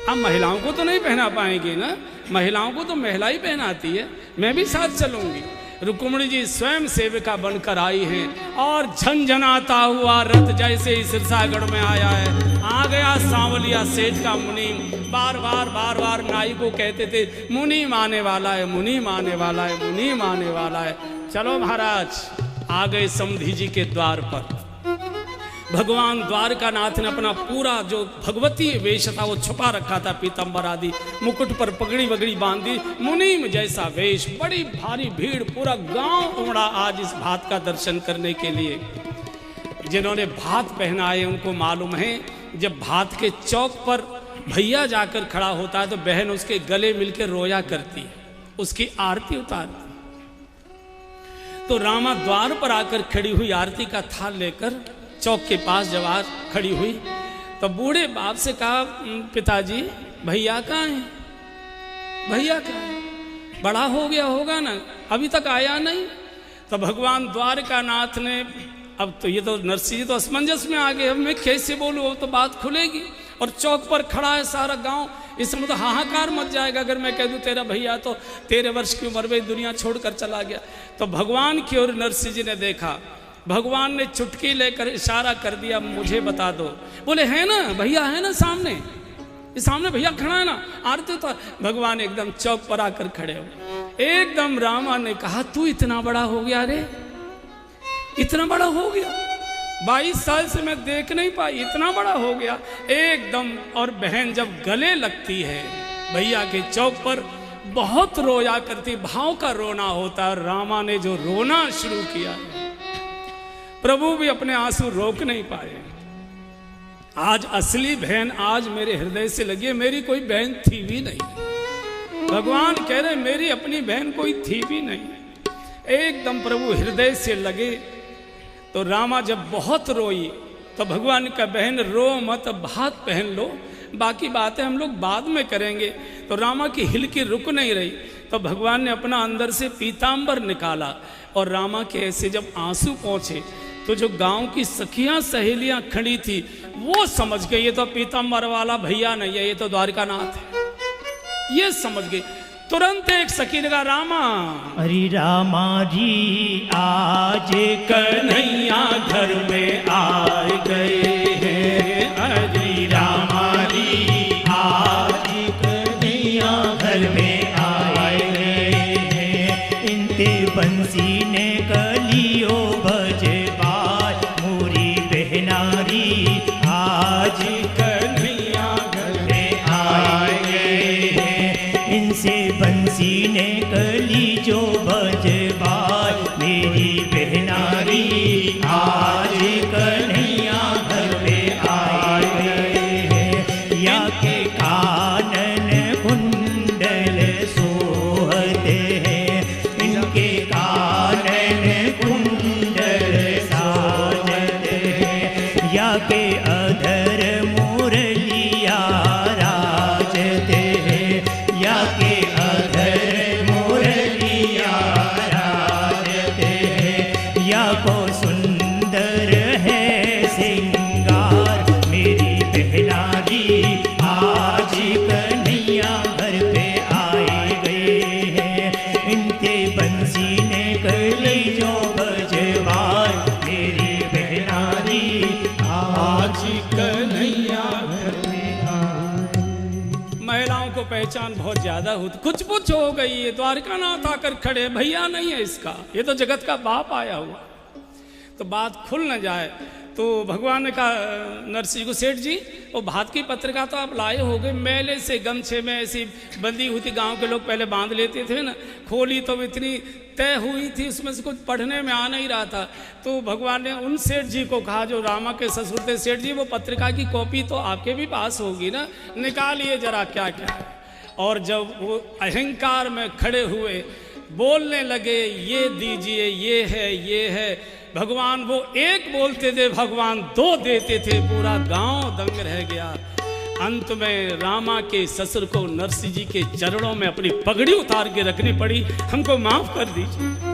आप महिलाओं को तो नहीं पहना पाएंगे ना, महिलाओं को तो महिला ही पहनाती है, मैं भी साथ चलूंगी। रुक्मिणी जी स्वयं सेविका बनकर आई हैं और झनझनाता हुआ रथ जैसे ही सिरसागढ़ में आया है, आ गया सांवलिया सेठ का मुनीम। बार बार नाई को कहते थे, मुनीम आने वाला है, मुनीम आने वाला है, मुनीम आने वाला है। चलो महाराज, आ गए समधी जी के द्वार पर। भगवान द्वारकानाथ ने अपना पूरा जो भगवती वेश था वो छुपा रखा था, पीतंबर आदि, मुकुट पर पगड़ी वगड़ी बांधी, मुनीम जैसा वेश। बड़ी भारी भीड़, पूरा गांव उमड़ा आज इस भात का दर्शन करने के लिए। जिन्होंने भात पहनाए उनको मालूम है, जब भात के चौक पर भैया जाकर खड़ा होता है तो बहन उसके गले मिलकर रोया करती है, उसकी आरती उतारती। तो रामा द्वार पर आकर खड़ी हुई आरती का थाल लेकर चौक के पास जब आ खड़ी हुई तो बूढ़े बाप से कहा, पिताजी भैया कहाँ हैं? भैया कहाँ हैं? बड़ा हो गया होगा ना, अभी तक आया नहीं। तो भगवान द्वारकानाथ ने, अब तो ये तो नरसिंह जी तो असमंजस में आ गए, अब मैं कैसे बोलूँ, अब तो बात खुलेगी। और चौक पर खड़ा है सारा गांव, इसमें तो हाहाकार मच जाएगा अगर मैं कह दूं तेरा भैया तो 13 वर्ष की उम्र में दुनिया छोड़कर चला गया। तो भगवान की ओर नरसिंह जी ने देखा, भगवान ने चुटकी लेकर इशारा कर दिया, मुझे बता दो। बोले है ना भैया, है ना सामने, इस सामने भैया खड़ा है ना, आरती तो। भगवान एकदम चौक पर आकर खड़े हो। एकदम रामा ने कहा, तू इतना बड़ा हो गया रे, इतना बड़ा हो गया, 22 साल से मैं देख नहीं पाई, इतना बड़ा हो गया एकदम। और बहन जब गले लगती है भैया के चौक पर, बहुत रोया करती, भाव का रोना होता है। रामा ने जो रोना शुरू किया, प्रभु भी अपने आंसू रोक नहीं पाए। आज असली बहन आज मेरे हृदय से लगी है, मेरी कोई बहन थी भी नहीं। भगवान कह रहे मेरी अपनी बहन कोई थी भी नहीं। एकदम प्रभु हृदय से लगे। तो रामा जब बहुत रोई तो भगवान का बहन रो मत, भात पहन लो, बाकी बातें हम लोग बाद में करेंगे। तो रामा की हिलकी रुक नहीं रही, तो भगवान ने अपना अंदर से पीतांबर निकाला और रामा के ऐसे जब आंसू पहुंचे तो जो गांव की सखियां सहेलियां खड़ी थी वो समझ गई ये तो पीतांबर वाला भैया नहीं है, ये तो द्वारिकानाथ है। ये समझ गई। तुरंत एक सखी लगा रामा, अरे रामा जी आज कन्हैया घर में आ गए हैं। अरे रामा जी आज कन्हैया घर में आए हैं। इनते बंसी ने कलियो बजे बाज, मोरी बहनारी आज कन्हैया घर में आए हैं। इनसे बंसी ने कली जो बजबाज, मेरी बहनारी आज कन्हैया घर में आए हैं। या के कानन कुंडल सोहते हैं, इनके कानन कुंडल साजते हैं। या के अधर मुरलिया राजते हैं, या के या को सुंदर है सिंगार, मेरी बहनारी आज कन्हैया घर पे आए गए हैं। इनके बंसी ने कली जो बजवार, मेरी बहनारी आज कन्हैया घर पे आए। महिलाओं को पहचान बहुत ज्यादा होती, कुछ पुछ हो गई है। द्वारकानाथ आकर खड़े, भैया नहीं है इसका, ये तो जगत का बाप आया हुआ। तो बात खुल न जाए तो भगवान ने कहा नरसिंह को, सेठ जी वो भात की पत्रिका तो आप लाए हो गए, मेले से गमछे में ऐसी बंधी हुई थी, गांव के लोग पहले बांध लेते थे ना। खोली तो इतनी तय हुई थी, उसमें से कुछ पढ़ने में आ नहीं रहा था। तो भगवान ने उन सेठ जी को कहा जो रामा के ससुर थे, सेठ जी वो पत्रिका की कॉपी तो आपके भी पास होगी ना, निकालिए जरा क्या क्या है। और जब वो अहंकार में खड़े हुए बोलने लगे, ये दीजिए, ये है। भगवान वो एक बोलते थे, भगवान दो देते थे, पूरा गांव दंग रह गया। अंत में रामा के ससुर को नरसिंह जी के चरणों में अपनी पगड़ी उतार के रखनी पड़ी, हमको माफ कर दीजिए।